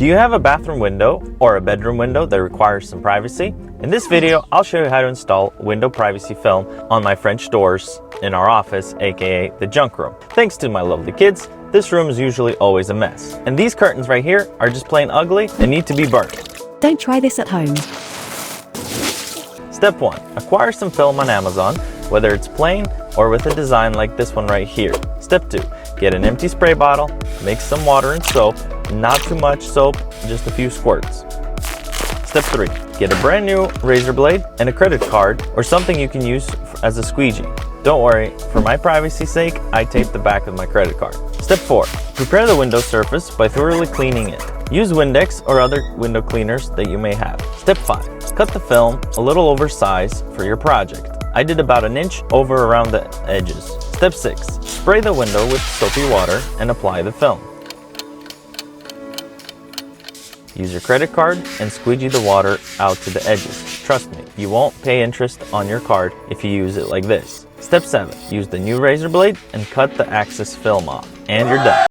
Do you have a bathroom window or a bedroom window that requires some privacy? In this video, I'll show you how to install window privacy film on my French doors in our office, aka the junk room. Thanks to my lovely kids, this room is usually always a mess. And these curtains right here are just plain ugly and need to be burnt. Don't try this at home. Step 1. Acquire some film on Amazon, whether it's plain or with a design like this one right here. Step 2. Get an empty spray bottle, mix some water and soap, not too much soap, just a few squirts. Step 3. Get a brand new razor blade and a credit card or something you can use as a squeegee. Don't worry, for my privacy's sake, I taped the back of my credit card. Step 4. Prepare the window surface by thoroughly cleaning it. Use Windex or other window cleaners that you may have. Step 5. Cut the film a little oversized for your project. I did about an inch over around the edges. Step 6. Spray the window with soapy water and apply the film. Use your credit card and squeegee the water out to the edges. Trust me, you won't pay interest on your card if you use it like this. Step 7. Use the new razor blade and cut the excess film off. And you're done.